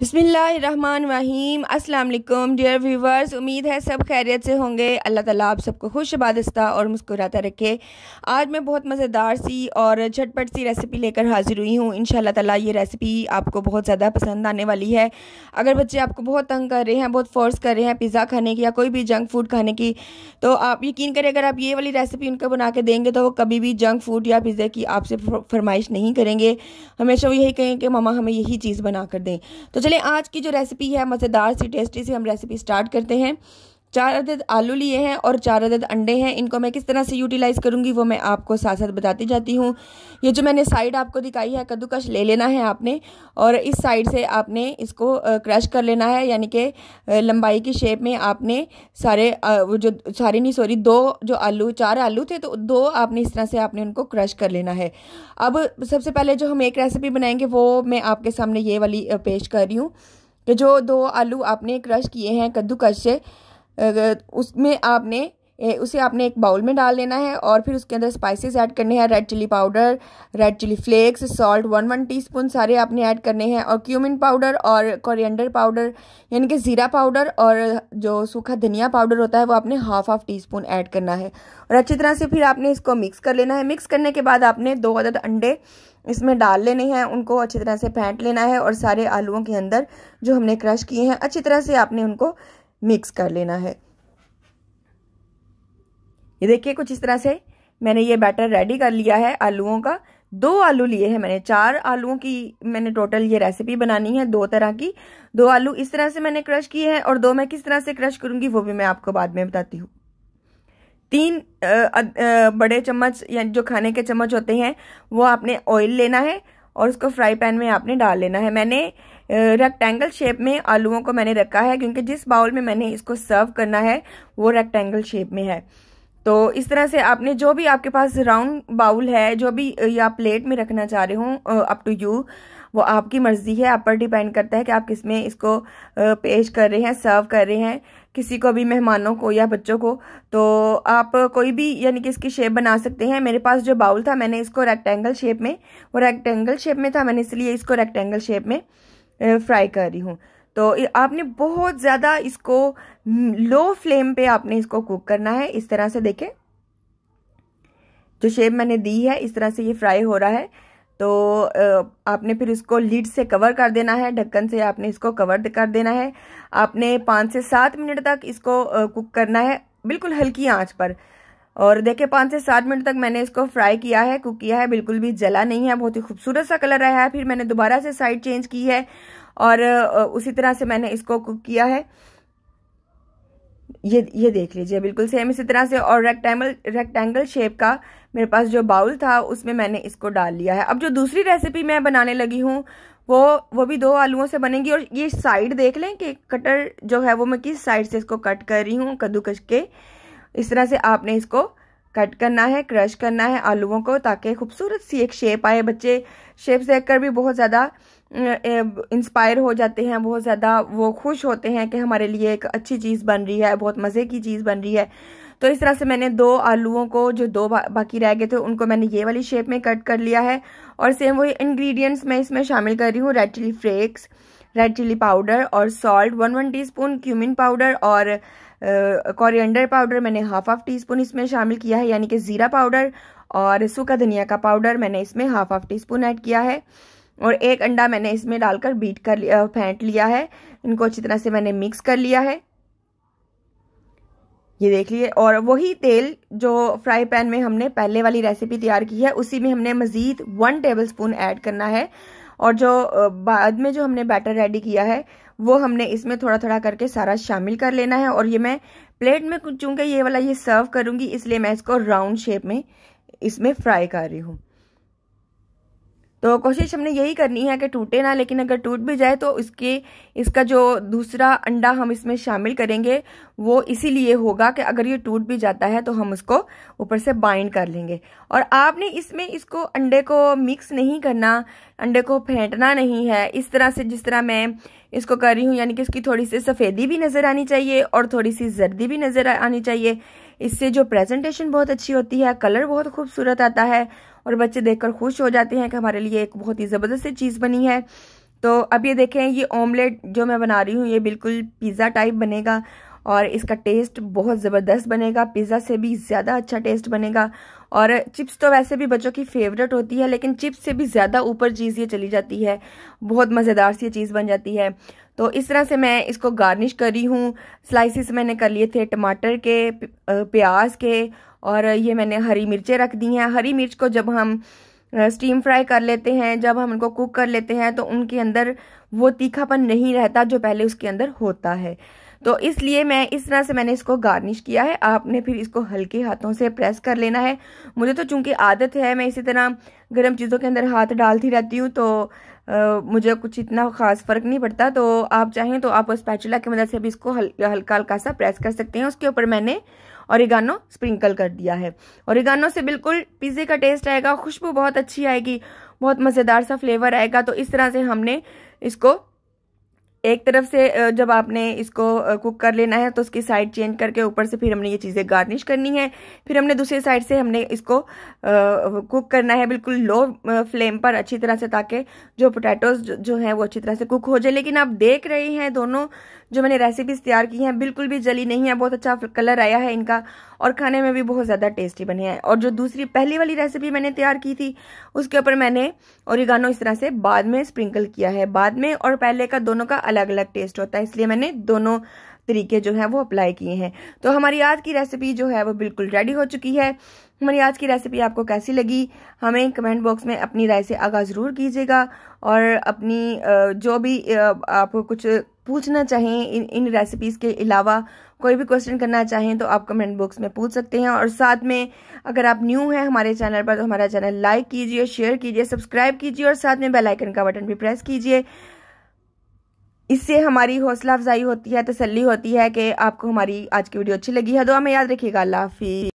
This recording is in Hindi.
बिस्मिल्लाहिर्रहमानिर्रहीम। अस्सलाम वालेकुम डियर व्यूवर्स, उम्मीद है सब खैरियत से होंगे। अल्लाह ताला आप सबको खुश आबादस्ता और मुस्कुराता रखे। आज मैं बहुत मज़ेदार सी और झटपट सी रेसिपी लेकर हाजिर हुई हूँ। इंशाल्लाह ताला ये रेसिपी आपको बहुत ज़्यादा पसंद आने वाली है। अगर बच्चे आपको बहुत तंग कर रहे हैं, बहुत फोर्स कर रहे हैं पिज़्ज़ा खाने की या कोई भी जंक फूड खाने की, तो आप यकीन करें अगर आप ये वाली रेसिपी उनको बना के देंगे तो वो कभी भी जंक फूड या पिज़्ज़ा की आपसे फरमाइश नहीं करेंगे। हमेशा वो यही कहेंगे कि मम्मा हमें यही चीज़ बना कर दें। तो चलिए आज की जो रेसिपी है मज़ेदार सी टेस्टी सी हम रेसिपी स्टार्ट करते हैं। 4 अदद आलू लिए हैं और 4 अदद अंडे हैं। इनको मैं किस तरह से यूटिलाइज़ करूंगी वो मैं आपको साथ साथ बताती जाती हूँ। ये जो मैंने साइड आपको दिखाई है, कद्दूकश ले लेना है आपने और इस साइड से आपने इसको क्रश कर लेना है, यानी कि लंबाई की शेप में आपने सारे दो जो आलू 4 आलू थे तो 2 आपने इस तरह से आपने उनको क्रश कर लेना है। अब सबसे पहले जो हम एक रेसिपी बनाएंगे वो मैं आपके सामने ये वाली पेश कर रही हूँ कि जो 2 आलू आपने क्रश किए हैं कद्दूकश से, उसमें आपने उसे आपने एक बाउल में डाल लेना है और फिर उसके अंदर स्पाइसेस ऐड करने हैं। Red chilli powder, red chilli flakes, salt 1 teaspoon सारे आपने ऐड करने हैं और क्यूमिन पाउडर और कोरिएंडर पाउडर यानी कि ज़ीरा पाउडर और जो सूखा धनिया पाउडर होता है वो आपने हाफ टीस्पून ऐड करना है और अच्छी तरह से फिर आपने इसको मिक्स कर लेना है। मिक्स करने के बाद आपने 2 अदद अंडे इसमें डाल लेने हैं, उनको अच्छी तरह से फेंट लेना है और सारे आलूओं के अंदर जो हमने क्रश किए हैं अच्छी तरह से आपने उनको मिक्स कर लेना है। ये देखिए कुछ इस तरह से मैंने ये बैटर रेडी कर लिया है आलूओं का। 2 आलू लिए हैं मैंने, 4 आलूओं की मैंने टोटल ये रेसिपी बनानी है, 2 तरह की। 2 आलू इस तरह से मैंने क्रश किए हैं और 2 मैं किस तरह से क्रश करूंगी वो भी मैं आपको बाद में बताती हूँ। 3 बड़े चम्मच यानी जो खाने के चम्मच होते हैं वो आपने ऑयल लेना है और उसको फ्राई पैन में आपने डाल लेना है। मैंने रेक्टेंगल शेप में आलूओं को मैंने रखा है क्योंकि जिस बाउल में मैंने इसको सर्व करना है वो रेक्टेंगल शेप में है। तो इस तरह से आपने जो भी आपके पास राउंड बाउल है, जो भी या प्लेट में रखना चाह रहे हो, अप टू यू, वो आपकी मर्जी है, आप पर डिपेंड करता है कि आप किसमें इसको पेश कर रहे हैं, सर्व कर रहे हैं किसी को भी, मेहमानों को या बच्चों को। तो आप कोई भी यानी कि इसकी शेप बना सकते हैं। मेरे पास जो बाउल था मैंने इसको रेक्टेंगल शेप में, वो रेक्टेंगल शेप में था, मैंने इसलिए इसको रेक्टेंगल शेप में फ्राई कर रही हूँ। तो आपने बहुत ज़्यादा इसको लो फ्लेम पे आपने इसको कुक करना है। इस तरह से देखें जो शेप मैंने दी है इस तरह से ये फ्राई हो रहा है। तो आपने फिर इसको लीड से कवर कर देना है, ढक्कन से आपने इसको कवर कर देना है। आपने 5 से 7 मिनट तक इसको कुक करना है बिल्कुल हल्की आंच पर। और देखिए 5 से 7 मिनट तक मैंने इसको फ्राई किया है, कुक किया है, बिल्कुल भी जला नहीं है, बहुत ही खूबसूरत सा कलर आया है। फिर मैंने दोबारा से साइड चेंज की है और उसी तरह से मैंने इसको कुक किया है। ये देख लीजिए बिल्कुल सेम इसी तरह से। और रेक्टेंगल शेप का मेरे पास जो बाउल था उसमें मैंने इसको डाल लिया है। अब जो दूसरी रेसिपी मैं बनाने लगी हूँ वो भी 2 आलूओं से बनेगी। और ये साइड देख लें कि कटर जो है वो मैं किस साइड से इसको कट कर रही हूँ कद्दूकश के। इस तरह से आपने इसको कट करना है, क्रश करना है आलूओं को ताकि खूबसूरत सी एक शेप आए। बच्चे शेप देखकर भी बहुत ज़्यादा इंस्पायर हो जाते हैं, बहुत ज़्यादा वो खुश होते हैं कि हमारे लिए एक अच्छी चीज़ बन रही है, बहुत मज़े की चीज़ बन रही है। तो इस तरह से मैंने 2 आलूओं को जो 2 बाकी रह गए थे उनको मैंने ये वाली शेप में कट कर लिया है। और सेम वही इंग्रेडिएंट्स मैं इसमें शामिल कर रही हूँ। Red chilli flakes, red chilli powder और सॉल्ट 1 टीस्पून, क्यूमिन पाउडर और कोरिएंडर पाउडर मैंने हाफ टीस्पून इसमें शामिल किया है, यानी कि ज़ीरा पाउडर और सूखा धनिया का पाउडर मैंने इसमें हाफ टीस्पून ऐड किया है। और 1 अंडा मैंने इसमें डालकर बीट कर लिया, फेंट लिया है। इनको अच्छी तरह से मैंने मिक्स कर लिया है, ये देख लिए। और वही तेल जो फ्राई पैन में हमने पहले वाली रेसिपी तैयार की है उसी में हमने मज़ीद 1 टेबलस्पून ऐड करना है। और जो बाद में जो हमने बैटर रेडी किया है वो हमने इसमें थोड़ा थोड़ा करके सारा शामिल कर लेना है। और ये मैं प्लेट में चूंकि ये वाला ये सर्व करूंगी इसलिए मैं इसको राउंड शेप में इसमें फ्राई कर रही हूँ। तो कोशिश हमने यही करनी है कि टूटे ना, लेकिन अगर टूट भी जाए तो इसका जो दूसरा अंडा हम इसमें शामिल करेंगे वो इसीलिए होगा कि अगर ये टूट भी जाता है तो हम उसको ऊपर से बाइंड कर लेंगे। और आपने इसमें इसको अंडे को मिक्स नहीं करना, अंडे को फेंटना नहीं है। इस तरह से जिस तरह मैं इसको कर रही हूँ, यानी कि इसकी थोड़ी सी सफ़ेदी भी नज़र आनी चाहिए और थोड़ी सी जर्दी भी नज़र आनी चाहिए। इससे जो प्रेजेंटेशन बहुत अच्छी होती है, कलर बहुत खूबसूरत आता है और बच्चे देखकर खुश हो जाते हैं कि हमारे लिए एक बहुत ही ज़बरदस्त चीज़ बनी है। तो अब ये देखें, ये ऑमलेट जो मैं बना रही हूँ ये बिल्कुल पिज़्ज़ा टाइप बनेगा और इसका टेस्ट बहुत ज़बरदस्त बनेगा, पिज़्ज़ा से भी ज़्यादा अच्छा टेस्ट बनेगा। और चिप्स तो वैसे भी बच्चों की फेवरेट होती है, लेकिन चिप्स से भी ज़्यादा ऊपर चीज़ ये चली जाती है, बहुत मज़ेदार सी चीज़ बन जाती है। तो इस तरह से मैं इसको गार्निश कर रही हूँ। स्लाइसिस मैंने कर लिए थे टमाटर के, प्याज के, और ये मैंने हरी मिर्चें रख दी हैं। हरी मिर्च को जब हम स्टीम फ्राई कर लेते हैं, जब हम उनको कुक कर लेते हैं, तो उनके अंदर वो तीखापन नहीं रहता जो पहले उसके अंदर होता है। तो इसलिए मैं इस तरह से मैंने इसको गार्निश किया है। आपने फिर इसको हल्के हाथों से प्रेस कर लेना है। मुझे तो चूंकि आदत है, मैं इसी तरह गर्म चीज़ों के अंदर हाथ डालती रहती हूँ, तो मुझे कुछ इतना ख़ास फ़र्क नहीं पड़ता। तो आप चाहें तो आप स्पैचुला की मदद से भी इसको हल्का हल्का सा प्रेस कर सकते हैं। उसके ऊपर मैंने ओरिगानो स्प्रिंकल कर दिया है। ओरिगानो से बिल्कुल पिज़्ज़े का टेस्ट आएगा, खुशबू बहुत अच्छी आएगी, बहुत मज़ेदार सा फ्लेवर आएगा। तो इस तरह से हमने इसको एक तरफ से जब आपने इसको कुक कर लेना है तो उसकी साइड चेंज करके ऊपर से फिर हमने ये चीज़ें गार्निश करनी है। फिर हमने दूसरी साइड से हमने इसको कुक करना है बिल्कुल लो फ्लेम पर अच्छी तरह से, ताकि जो पोटैटोज जो हैं वो अच्छी तरह से कुक हो जाए। लेकिन आप देख रहे हैं दोनों जो मैंने रेसिपीज तैयार की हैं बिल्कुल भी जली नहीं है, बहुत अच्छा कलर आया है इनका और खाने में भी बहुत ज़्यादा टेस्टी बने हैं। और जो दूसरी पहली वाली रेसिपी मैंने तैयार की थी उसके ऊपर मैंने ओरिगानो इस तरह से बाद में स्प्रिंकल किया है। बाद में और पहले का दोनों का अलग अलग टेस्ट होता है, इसलिए मैंने दोनों तरीके जो हैं वो अप्लाई किए हैं। तो हमारी आज की रेसिपी जो है वो बिल्कुल रेडी हो चुकी है। हमारी आज की रेसिपी आपको कैसी लगी हमें कमेंट बॉक्स में अपनी राय से आगाह ज़रूर कीजिएगा। और अपनी जो भी आप कुछ पूछना चाहें इन रेसिपीज़ के अलावा, कोई भी क्वेश्चन करना चाहें तो आप कमेंट बॉक्स में पूछ सकते हैं। और साथ में अगर आप न्यू हैं हमारे चैनल पर तो हमारा चैनल लाइक कीजिए, शेयर कीजिए, सब्सक्राइब कीजिए और साथ में बेल आइकन का बटन भी प्रेस कीजिए। इससे हमारी हौसला अफजाई होती है, तसल्ली होती है कि आपको हमारी आज की वीडियो अच्छी लगी है। दुआ में याद रखिएगा। अल्लाह हाफिज़।